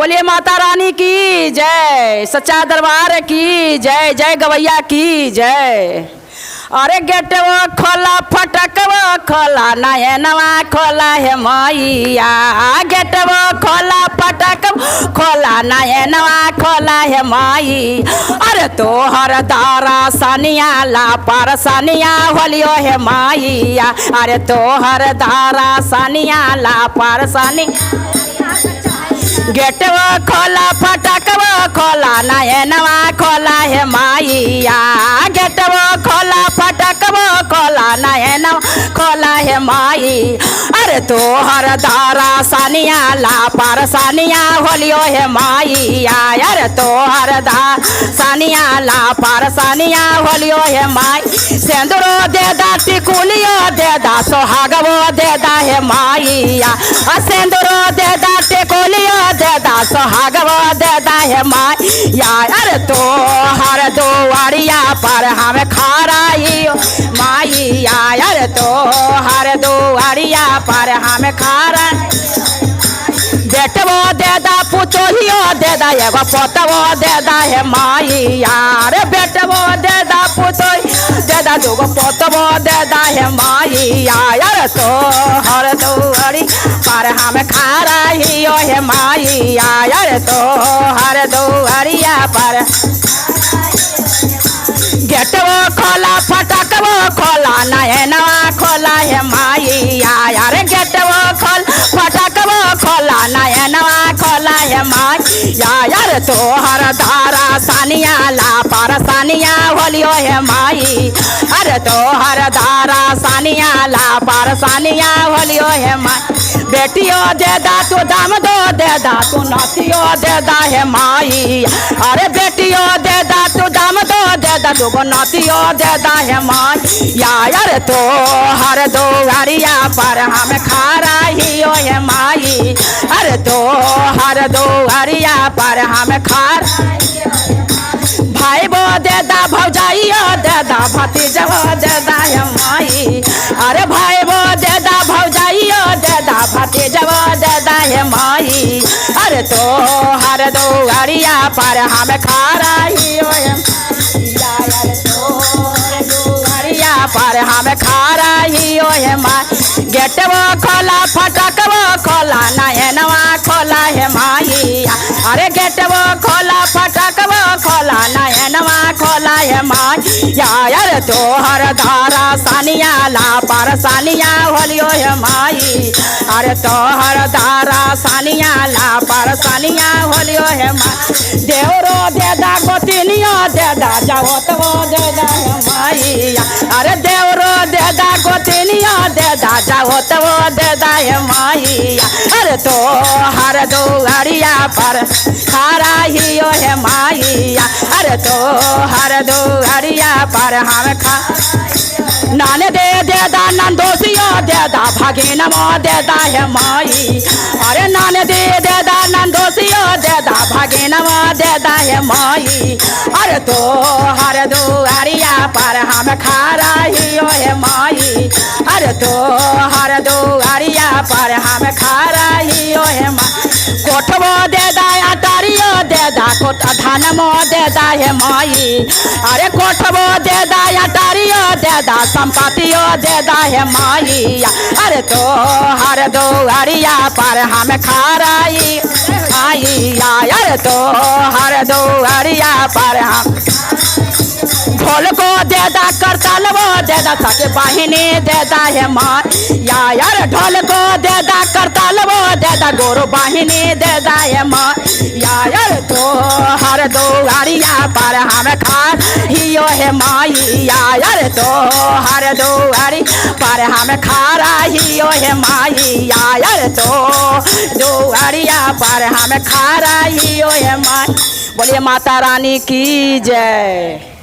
बोलिए माता रानी की जय, सच्चा दरबार की जय, जय गवैया की जय। अरे गेट वो खोला फटक वो खोला नयनवा खोला है मैया, गेट वो खोला फटक खोला नयनवा खोला है माई। अरे तोहर दारा सनिया ला पर सनिया होलियो है माइया, अरे तोहर दारा सनिया ला पर सनिया। गेट वो खोला फटक वो खोला नयनवा खोला है माइया, गेट वो खोला फटक वो खोला नयनवा खोला है माई। अरे तोहर दारा सानिया ला पर सानिया होलियो है माइया, अरे तोहर दार सानिया ला पर सानिया होलियो है माई। सेंदूरो दे दा टिकुलियो दे दा सोहागवो दे दा है माइया, सेंदूरो दे दा टिकुलियो दे दा सोहागवो दे दा है माइया। अरे तोहर दुआरिया पर हम खाराइयो माइया, अरे तोहर दुआरिया पर हम खारा। बेटवो दे दा पुतोहियो दे दा एगो पोतवो दे दा है माइया, अरे बेटवो दे दा पुतोही दे दा दूगो पोतवो दे दा है माइया। अरे तोहर दुआरी पर हम खाराइयो है माइया, अरे तोहर दुआरिया पर। गेटवो खोला फटकवो खोला नयनवा खोला है माइया, अरे गेटवो खोल फटकवो खोला नयनवा खोला है माइया। अरे तोहर दारा सानिया ला पर सानिया होलियो है माई, अरे तोहर दारा सानिया ला पर सानिया होलियो है माई। बेटियो दे दा तू दाम दो दे दा तू नातियो दे दा है माई, अरे बेटियो दे दा तू दाम दो दे दा दूगो नातियो दे दा है माई। यार तोहर दुआरिया पर हम खाराइयो है माई, अरे तोहर दुआरिया पर हम खार। भाई बो दे दा भौजाइयो दे दा भतीजवो दे दा है माई, अरे भाई बो दे दा भौजाइयो दे दा भतीजवो दे दा है माई। अरे तोहर दुआरिया पर हम खाराइयो है, अरे तोहर दुआरिया पर हम खाराइयो है माई। गेटवो खोला फटकवो खोला नयनवा खोला है माइया, अरे गेटवो खोला फटकवो खोला नयनवा खोला है माइया। अरे तोहर धारा सानिया ला पर सानिया होलियो है माई, अरे तोहर धारा सानिया ला पर सानिया होलियो है माई। देवरो दे दा गोतिनियो दे दा जावतवो दे दा है माइया, अरे देवरो दे दा गोतिनियो दे दा जावतवो दे दा है माइया। अरे तोहर दुआरिया पर खाराइयो है माइया, अरे तोहर दुआरिया पर हम खा। नाने दे दे दा नंदोसियो दे दा भागिनमो दे दा है माई, अरे नाने दे दे दा नंदोसियो दे दा भागिनमो दे दा है माई। अरे तोहर दुआरिया पर हम खाराइयो है माई, अरे तोहर दुआरिया पर हम खाराइयो है माई। कोठवो दे दा अटारियो दे दा कोट धानमो दे दा है माई, अरे कोठवो दे दा अटारियो दे दा संपत्तियो दे दा है माइया। अरे तोहर दुआरिया पर हम खाराई माइया, अरे तोहर दुआरिया पर हम। ढोल को दे दा करतालवो दे दा सके बाहिनी दे दा है माइया, यार ढोल को दे दा करतालवो दे दा गोरो बाहिनी दे दा है माइया। यार तोहर दुआरिया पर हम खाइयो है माइया, यार तोहर दुआरी पर हम खाराइयो है माइया, यार तो दुआरिया पर हम खाराइयो है माई। बोलिए माता रानी की जय।